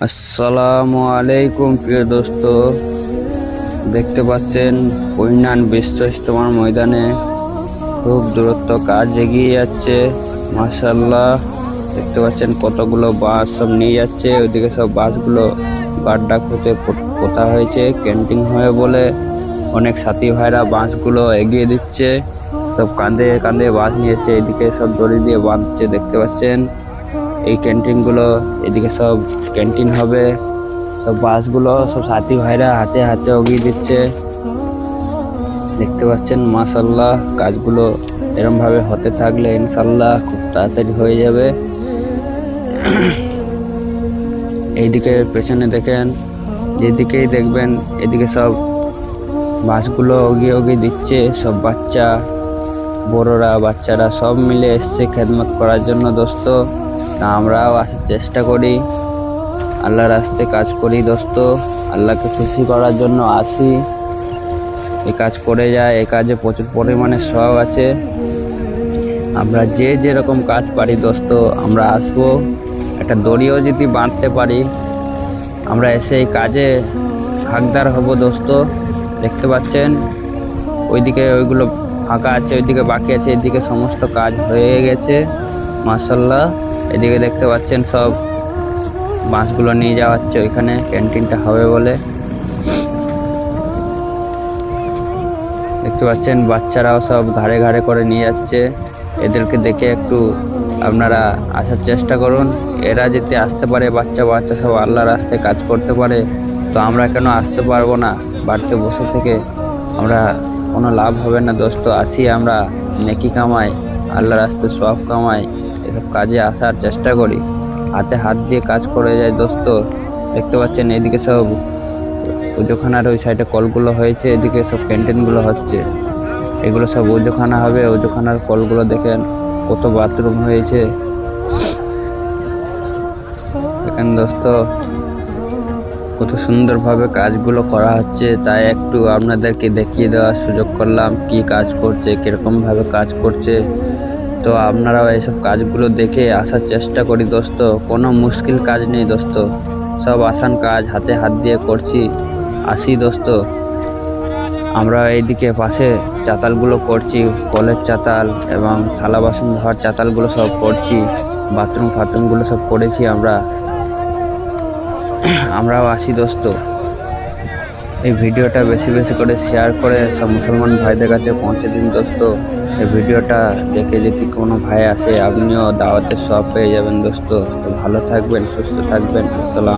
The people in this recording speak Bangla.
আসসালামু আলাইকুম প্রিয় দোস্ত, দেখতে পাচ্ছেন পৈনান বিশ্ব ইজতেমার ময়দানে খুব দূরত্ব কাজ এগিয়ে যাচ্ছে। মাশাআল্লাহ, দেখতে পাচ্ছেন কতগুলো বাস সব নিয়ে যাচ্ছে। ওইদিকে সব বাসগুলো গাড্ডা খুঁজে পোতা হয়েছে ক্যান্টিন হয়ে বলে। অনেক সাথী ভাইরা বাসগুলো এগিয়ে দিচ্ছে, সব কাঁধে কাঁধে বাস নিয়েছে, এদিকে সব দড়ি দিয়ে বাঁধছে। দেখতে পাচ্ছেন এই ক্যান্টিন গুলো, এদিকে সব ক্যান্টিন হবে। সব বাসগুলো সব সাথী ভাইরা হাতে হাতে এগিয়ে দিচ্ছে। দেখতে পাচ্ছেন মাশাআল্লাহ, কাজগুলো এরকম ভাবে হতে থাকলে ইনশাআল্লাহ খুব তাড়াতাড়ি হয়ে যাবে। এইদিকে পেছনে দেখেন, যেদিকেই দেখবেন এদিকে সব বাসগুলো এগিয়ে দিচ্ছে। সব বাচ্চা বড়রা বাচ্চারা সব মিলে এসছে খেদমত করার জন্য দোস্ত। তা আমরাও আসার চেষ্টা করি, আল্লাহর রাস্তায় কাজ করি দোস্ত। আল্লাহকে খুশি করার জন্য আসি, এই কাজ করে যায়। এই কাজে প্রচুর পরিমাণে সওয়াব আছে। আমরা যে যেরকম কাজ পারি দোস্ত আমরা আসবো। একটা দড়িও যদি বাঁধতে পারি আমরা এসে এই কাজে হাকদার হব দোস্ত। দেখতে পাচ্ছেন ওইদিকে ওইগুলো ফাঁকা আছে, ওইদিকে বাকি আছে, এদিকে সমস্ত কাজ হয়ে গেছে মাশাআল্লাহ। এদিকে দেখতে পাচ্ছেন সব বাসগুলো নিয়ে যাওয়া হচ্ছে ওইখানে ক্যান্টিনটা হবে বলে। দেখতে পাচ্ছেন বাচ্চারাও সব ঘাড়ে ঘাড়ে করে নিয়ে যাচ্ছে। এদেরকে দেখে একটু আপনারা আসার চেষ্টা করুন। এরা যদি আসতে পারে, বাচ্চা বাচ্চা সব আল্লাহর রাস্তায় কাজ করতে পারে, তো আমরা কেন আসতে পারবো না? বাড়িতে বসে থেকে আমরা কোনো লাভ হবে না দোস্ত। আসি আমরা নেকি কামাই, আল্লাহর রাস্তায় সওয়াব কামাই, এসব কাজে আসার চেষ্টা করি। হাতে হাত দিয়ে কাজ করে যায় দোস্ত। দেখতে পাচ্ছেন এদিকে সব ওজোখানার ওই সাইডে কলগুলো হয়েছে, এদিকে সব ক্যান্টিনগুলো হচ্ছে। এগুলো সব ওজোখানা হবে। ওজোখানার কলগুলো দেখেন কত বাথরুম হয়েছে। দেখেন দোস্ত কত সুন্দরভাবে কাজগুলো করা হচ্ছে, তাই একটু আপনাদেরকে দেখিয়ে দেওয়ার সুযোগ করলাম কি কাজ করছে, কিরকম ভাবে কাজ করছে। তো আপনারাও এইসব কাজগুলো দেখে আসার চেষ্টা করি দোস্ত। কোনো মুশকিল কাজ নেই দোস্ত, সব আসান কাজ, হাতে হাত দিয়ে করছি। আসি দোস্ত, আমরা এইদিকে পাশে চাতালগুলো করছি, কলের চাতাল এবং থালা বাসন ধোয়ার চাতালগুলো সব করছি। বাথরুমগুলো সব করেছি আমরাও আসি দোস্ত। এই ভিডিওটা বেশি বেশি করে শেয়ার করে সব মুসলমান ভাইদের কাছে পৌঁছে দিন দোস্ত। এই ভিডিওটা দেখে যদি কোনো ভাই আসে আপনিও দাওয়াতের সওয়াব পেয়ে যাবেন দোস্ত। তো ভালো থাকবেন, সুস্থ থাকবেন। আসসালাম।